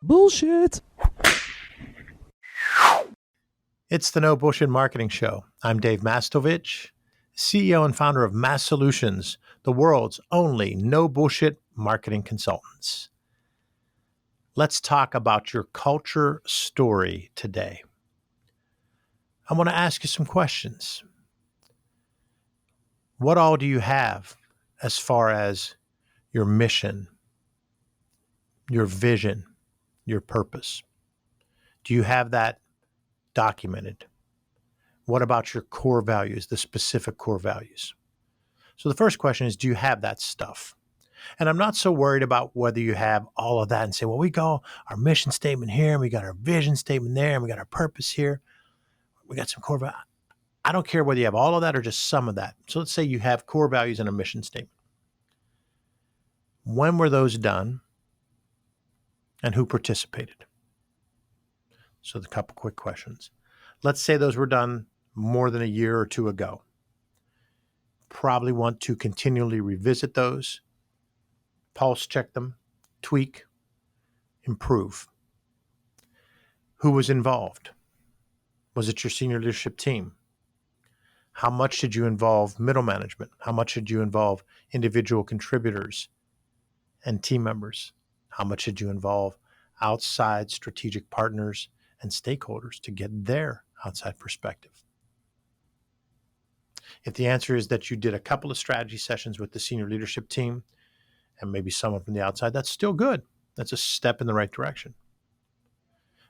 Bullshit. It's the No Bullshit Marketing Show. I'm Dave Mastovich, CEO and founder of Mass Solutions, the world's only no bullshit marketing consultants. Let's talk about your culture story today. I want to ask you some questions. What all do you have as far as your mission, your vision, your purpose? Do you have that documented? What about your core values, the specific core values? So the first question is, do you have that stuff? And I'm not so worried about whether you have all of that and say, well, we got our mission statement here, and we got our vision statement there, and we got our purpose here. We got some core values. I don't care whether you have all of that or just some of that. So let's say you have core values and a mission statement. When were those done and who participated? So a couple quick questions. Let's say those were done more than a year or two ago. Probably want to continually revisit those, pulse check them, tweak, improve. Who was involved? Was it your senior leadership team? How much did you involve middle management? How much did you involve individual contributors and team members? How much did you involve outside strategic partners and stakeholders to get their outside perspective? If the answer is that you did a couple of strategy sessions with the senior leadership team and maybe someone from the outside, that's still good. That's a step in the right direction.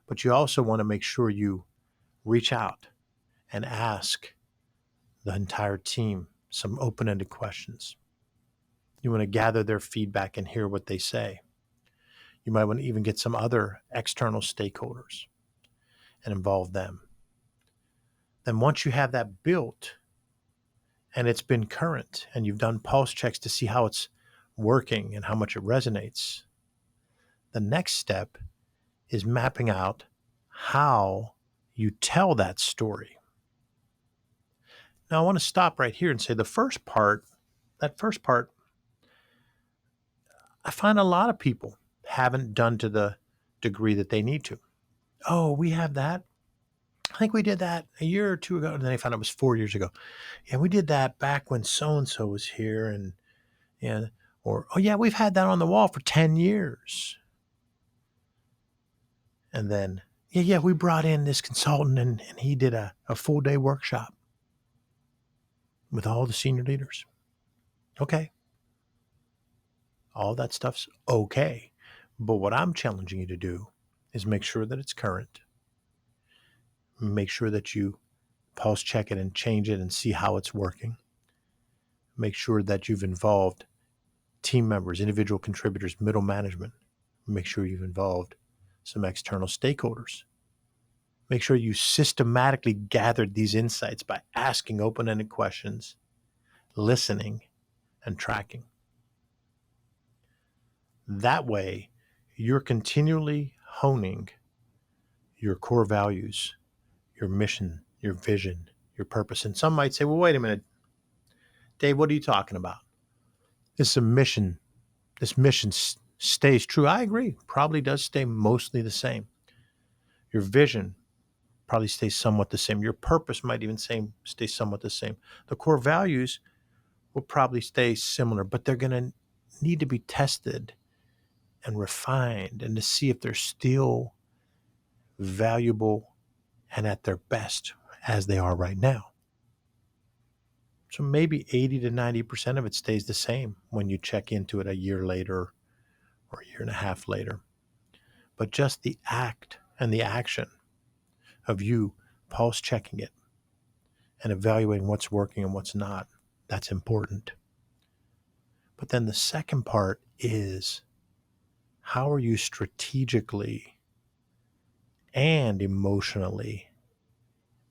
But you also want to make sure you reach out and ask the entire team some open-ended questions. You want to gather their feedback and hear what they say. You might want to even get some other external stakeholders and involve them. Then once you have that built and it's been current and you've done pulse checks to see how it's working and how much it resonates, the next step is mapping out how you tell that story. Now, I want to stop right here and say that first part, I find a lot of people haven't done to the degree that they need to. Oh, we have that. I think we did that a year or two ago. And then I found it was 4 years ago. Yeah, we did that back when so-and-so was here. Or, oh yeah, we've had that on the wall for 10 years. And then, yeah, we brought in this consultant and he did a full day workshop with all the senior leaders. Okay. All that stuff's okay. But what I'm challenging you to do is make sure that it's current. Make sure that you pulse check it and change it and see how it's working. Make sure that you've involved team members, individual contributors, middle management. Make sure you've involved some external stakeholders. Make sure you systematically gathered these insights by asking open-ended questions, listening, and tracking. That way, you're continually honing your core values, your mission, your vision, your purpose. And some might say, well, wait a minute, Dave, what are you talking about? This is a mission. This mission stays true. I agree. Probably does stay mostly the same. Your vision probably stays somewhat the same. Your purpose might even stay somewhat the same. The core values will probably stay similar, but they're going to need to be tested and refined and to see if they're still valuable and at their best as they are right now. So maybe 80 to 90% of it stays the same when you check into it a year later or a year and a half later. But just the act and the action of you pulse checking it and evaluating what's working and what's not, that's important. But then the second part is, how are you strategically and emotionally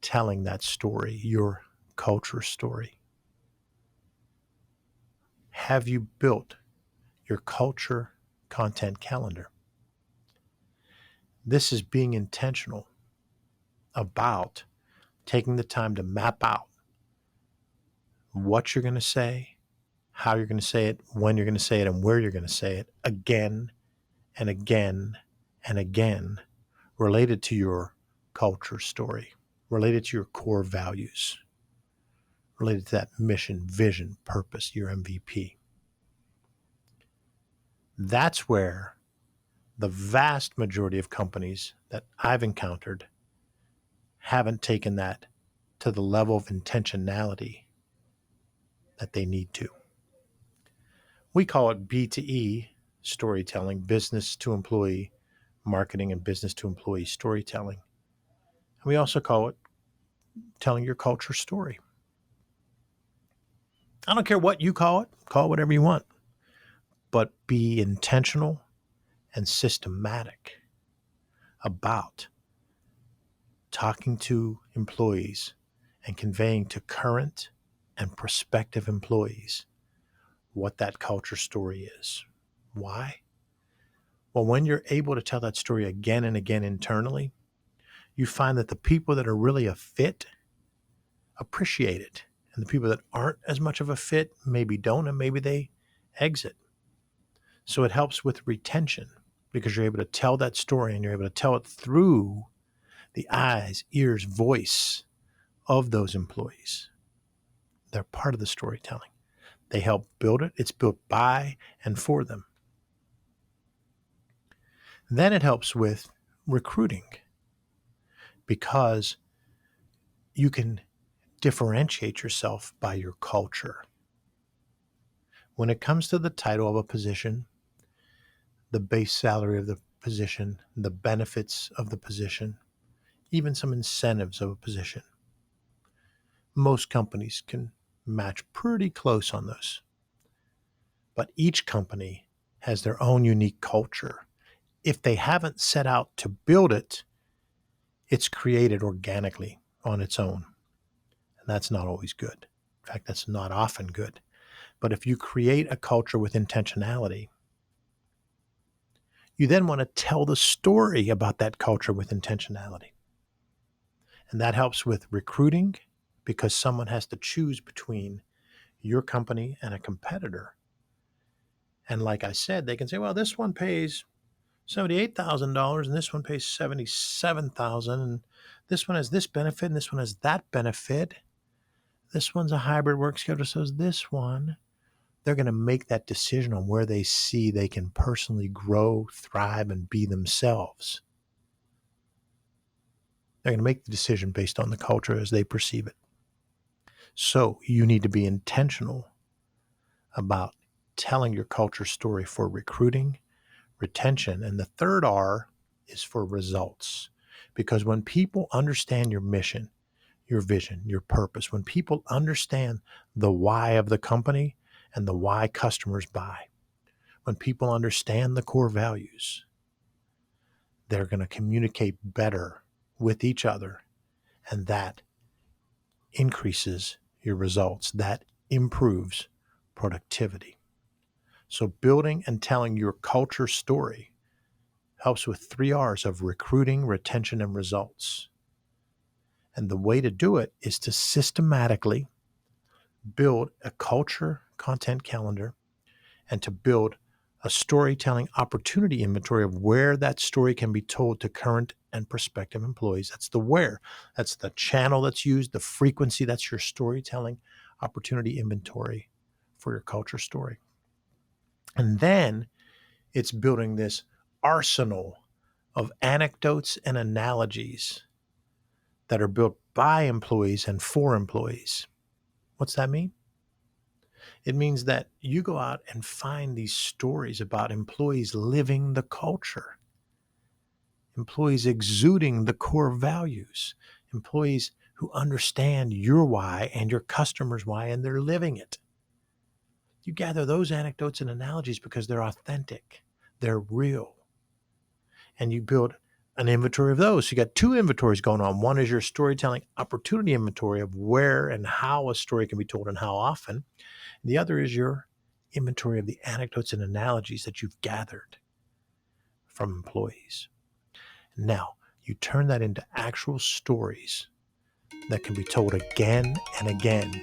telling that story, your culture story? Have you built your culture content calendar? This is being intentional about taking the time to map out what you're going to say, how you're going to say it, when you're going to say it, and where you're going to say it again and again and again related to your culture story, related to your core values, related to that mission, vision, purpose, your MVP. That's where the vast majority of companies that I've encountered haven't taken that to the level of intentionality that they need to. We call it B2E storytelling, business to employee marketing and business to employee storytelling. And we also call it telling your culture story. I don't care what you call it whatever you want, but be intentional and systematic about talking to employees and conveying to current and prospective employees what that culture story is. Why? Well, when you're able to tell that story again and again internally, you find that the people that are really a fit appreciate it. And the people that aren't as much of a fit maybe don't, and maybe they exit. So it helps with retention because you're able to tell that story and you're able to tell it through the eyes, ears, voice of those employees. They're part of the storytelling. They help build it. It's built by and for them. Then it helps with recruiting because you can differentiate yourself by your culture. When it comes to the title of a position, the base salary of the position, the benefits of the position, even some incentives of a position, most companies can match pretty close on those. But each company has their own unique culture. If they haven't set out to build it, it's created organically on its own. And that's not always good. In fact, that's not often good. But if you create a culture with intentionality, you then want to tell the story about that culture with intentionality. And that helps with recruiting because someone has to choose between your company and a competitor. And like I said, they can say, well, this one pays $78,000 and this one pays $77,000 and this one has this benefit and this one has that benefit. This one's a hybrid work schedule, so is this one. They're going to make that decision on where they see they can personally grow, thrive, and be themselves. They're going to make the decision based on the culture as they perceive it. So you need to be intentional about telling your culture story for recruiting, retention, and the third R is for results. Because when people understand your mission, your vision, your purpose, when people understand the why of the company and the why customers buy, when people understand the core values, they're going to communicate better with each other, and that increases your results. That improves productivity. So building and telling your culture story helps with 3 R's of recruiting, retention, and results. And the way to do it is to systematically build a culture content calendar and to build a storytelling opportunity inventory of where that story can be told to current and prospective employees. That's the where. That's the channel that's used, the frequency. That's your storytelling opportunity inventory for your culture story. And then it's building this arsenal of anecdotes and analogies that are built by employees and for employees. What's that mean? It means that you go out and find these stories about employees living the culture, employees exuding the core values, employees who understand your why and your customers' why, and they're living it. You gather those anecdotes and analogies because they're authentic, they're real, and you build an inventory of those. So you got 2 inventories going on. One is your storytelling opportunity inventory of where and how a story can be told and how often. The other is your inventory of the anecdotes and analogies that you've gathered from employees. Now, you turn that into actual stories that can be told again and again.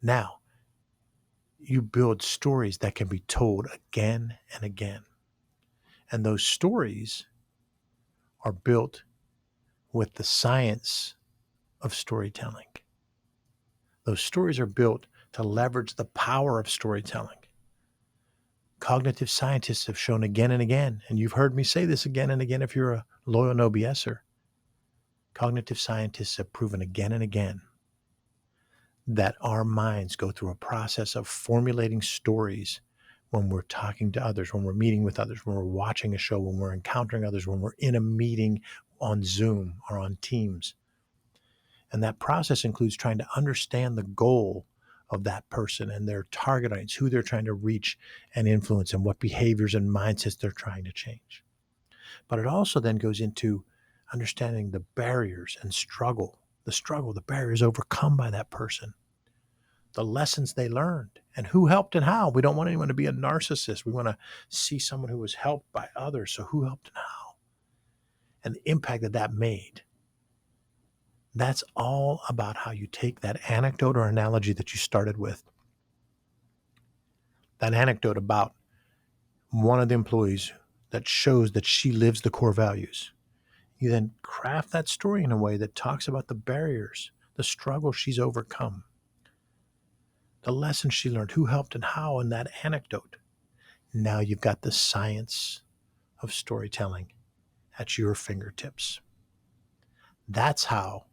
Now, you build stories that can be told again and again. And those stories are built with the science of storytelling. Those stories are built to leverage the power of storytelling. Cognitive scientists have shown again and again, and you've heard me say this again and again if you're a loyal no BSer, cognitive scientists have proven again and again that our minds go through a process of formulating stories when we're talking to others, when we're meeting with others, when we're watching a show, when we're encountering others, when we're in a meeting on Zoom or on Teams. And that process includes trying to understand the goal of that person and their target audience, who they're trying to reach and influence, and what behaviors and mindsets they're trying to change. But it also then goes into understanding the barriers and the barriers overcome by that person, the lessons they learned, and who helped and how. We don't want anyone to be a narcissist. We want to see someone who was helped by others. So who helped and how? And the impact that that made. That's all about how you take that anecdote or analogy that you started with. That anecdote about one of the employees that shows that she lives the core values. You then craft that story in a way that talks about the barriers, the struggle she's overcome, the lessons she learned, who helped and how in that anecdote. Now you've got the science of storytelling at your fingertips. That's how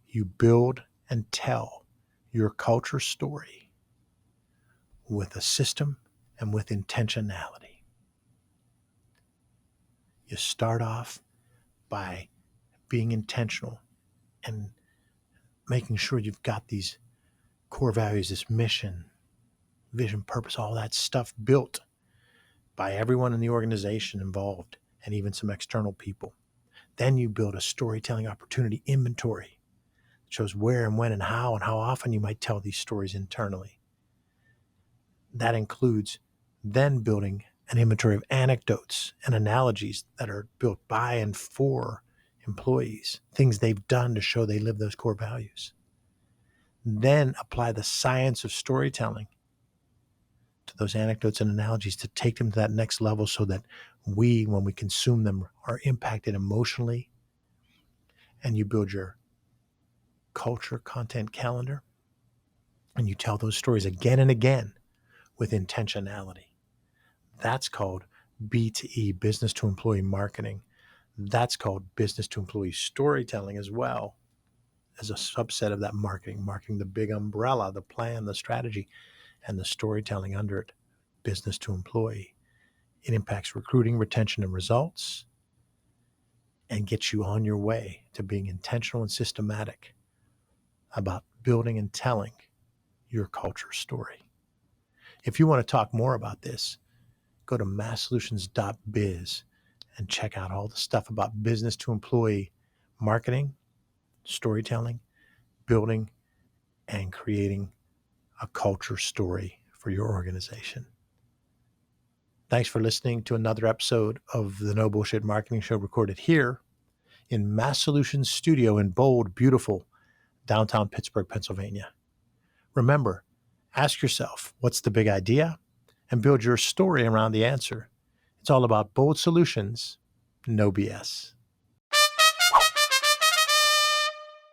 you build and tell your culture story with a system and with intentionality. You start off by being intentional and making sure you've got these core values, this mission, vision, purpose, all that stuff built by everyone in the organization involved and even some external people. Then you build a storytelling opportunity inventory that shows where and when and how often you might tell these stories internally. That includes then building an inventory of anecdotes and analogies that are built by and for employees, things they've done to show they live those core values. Then apply the science of storytelling to those anecdotes and analogies to take them to that next level so that we, when we consume them, are impacted emotionally. And you build your culture content calendar and you tell those stories again and again with intentionality. That's called B2E, business to employee marketing. That's called business to employee storytelling as well, as a subset of that marketing, the big umbrella, the plan, the strategy, and the storytelling under it, business to employee. It impacts recruiting, retention, and results, and gets you on your way to being intentional and systematic about building and telling your culture story. If you want to talk more about this, go to masssolutions.biz and check out all the stuff about business to employee marketing, storytelling, building, and creating a culture story for your organization. Thanks for listening to another episode of the No Bullshit Marketing Show, recorded here in Mass Solutions Studio in bold, beautiful downtown Pittsburgh, Pennsylvania. Remember, ask yourself, what's the big idea? And build your story around the answer. It's all about bold solutions, no BS.